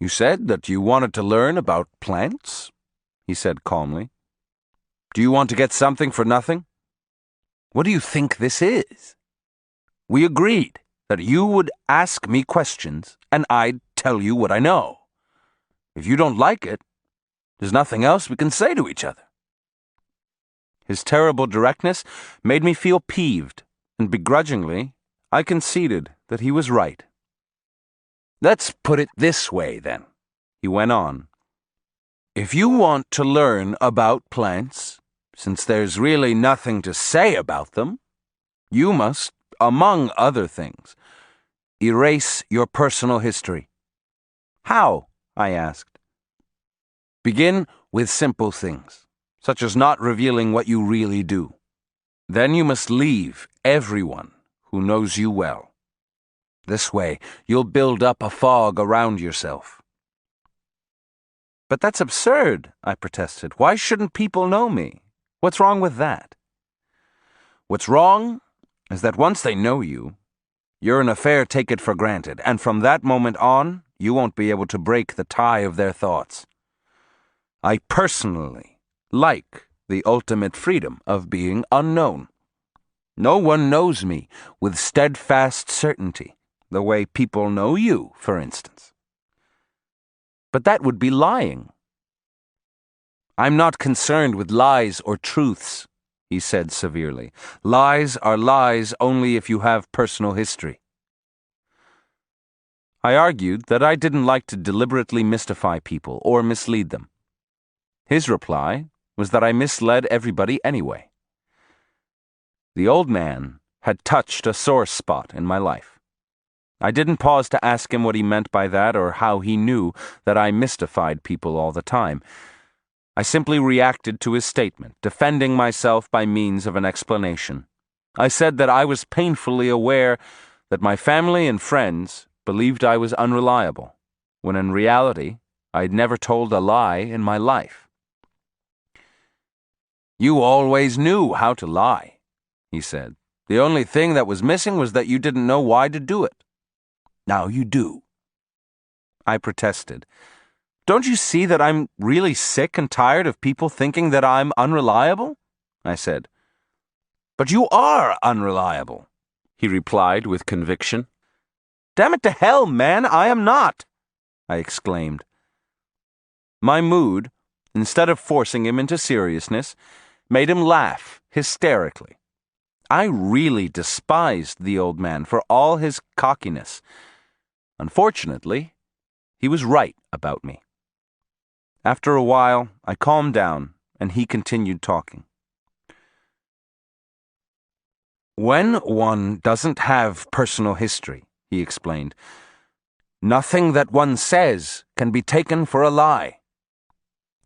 You said that you wanted to learn about plants, he said calmly. Do you want to get something for nothing? What do you think this is? We agreed that you would ask me questions and I'd tell you what I know. If you don't like it, there's nothing else we can say to each other. His terrible directness made me feel peeved, and begrudgingly, I conceded that he was right. Let's put it this way, then, he went on. If you want to learn about plants, since there's really nothing to say about them, you must, among other things, erase your personal history. How? I asked. Begin with simple things, such as not revealing what you really do. Then you must leave everyone who knows you well. This way, you'll build up a fog around yourself. But that's absurd, I protested. Why shouldn't people know me? What's wrong with that? What's wrong is that once they know you, you're an affair take it for granted, and from that moment on, you won't be able to break the tie of their thoughts. I personally like the ultimate freedom of being unknown. No one knows me with steadfast certainty, the way people know you, for instance. But that would be lying. I'm not concerned with lies or truths, he said severely. Lies are lies only if you have personal history. I argued that I didn't like to deliberately mystify people or mislead them. His reply was that I misled everybody anyway. The old man had touched a sore spot in my life. I didn't pause to ask him what he meant by that or how he knew that I mystified people all the time. I simply reacted to his statement, defending myself by means of an explanation. I said that I was painfully aware that my family and friends believed I was unreliable, when in reality, I'd never told a lie in my life. You always knew how to lie, he said. The only thing that was missing was that you didn't know why to do it. Now you do. I protested. Don't you see that I'm really sick and tired of people thinking that I'm unreliable? I said. But you are unreliable, he replied with conviction. Damn it to hell, man, I am not, I exclaimed. My mood, instead of forcing him into seriousness, made him laugh hysterically. I really despised the old man for all his cockiness. Unfortunately, he was right about me. After a while, I calmed down, and he continued talking. When one doesn't have personal history, he explained, nothing that one says can be taken for a lie.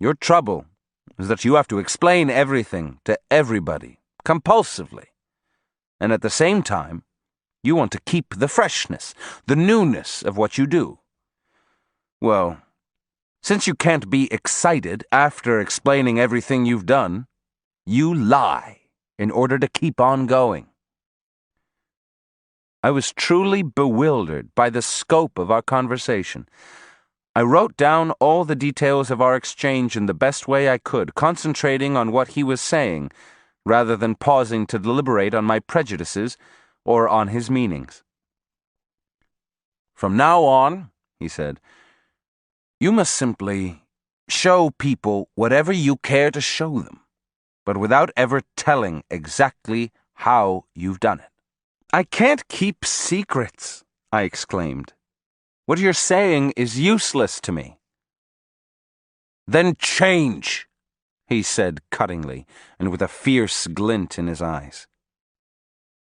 Your trouble is that you have to explain everything to everybody, compulsively. And at the same time, you want to keep the freshness, the newness of what you do. Well, since you can't be excited after explaining everything you've done, you lie in order to keep on going. I was truly bewildered by the scope of our conversation. I wrote down all the details of our exchange in the best way I could, concentrating on what he was saying, rather than pausing to deliberate on my prejudices or on his meanings. From now on, he said, you must simply show people whatever you care to show them, but without ever telling exactly how you've done it. I can't keep secrets, I exclaimed. What you're saying is useless to me. Then change, he said cuttingly, and with a fierce glint in his eyes.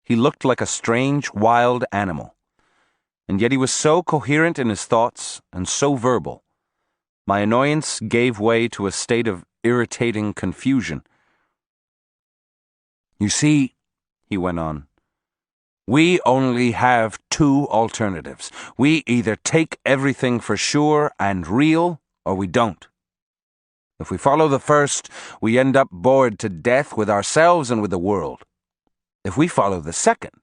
He looked like a strange, wild animal, and yet he was so coherent in his thoughts and so verbal. My annoyance gave way to a state of irritating confusion. You see, he went on, we only have two alternatives. We either take everything for sure and real, or we don't. If we follow the first, we end up bored to death with ourselves and with the world. If we follow the second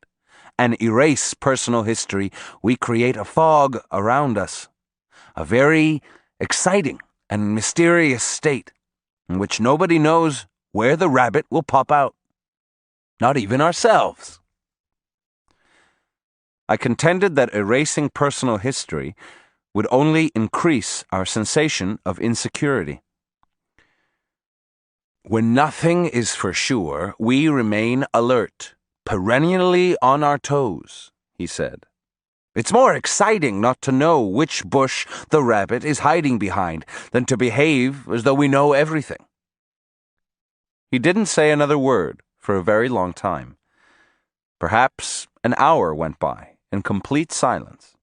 and erase personal history, we create a fog around us. a very exciting and mysterious state in which nobody knows where the rabbit will pop out. Not even ourselves. I contended that erasing personal history would only increase our sensation of insecurity. When nothing is for sure, we remain alert, perennially on our toes, he said. It's more exciting not to know which bush the rabbit is hiding behind than to behave as though we know everything. He didn't say another word for a very long time. Perhaps an hour went by in complete silence.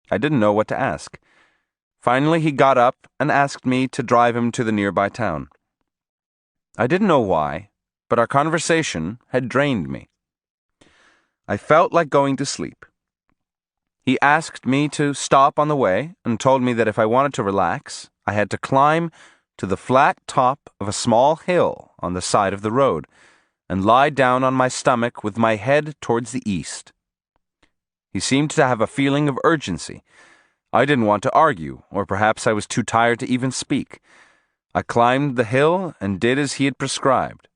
I didn't know what to ask. Finally, he got up and asked me to drive him to the nearby town. I didn't know why, but our conversation had drained me. I felt like going to sleep. He asked me to stop on the way and told me that if I wanted to relax, I had to climb to the flat top of a small hill on the side of the road and lie down on my stomach with my head towards the east. He seemed to have a feeling of urgency. I didn't want to argue, or perhaps I was too tired to even speak. I climbed the hill and did as he had prescribed.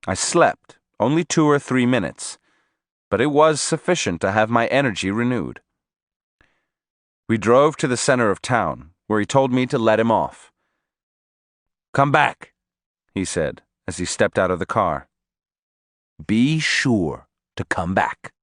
I slept only 2 or 3 minutes, but it was sufficient to have my energy renewed. We drove to the center of town, where he told me to let him off. "Come back," he said as he stepped out of the car. "Be sure to come back."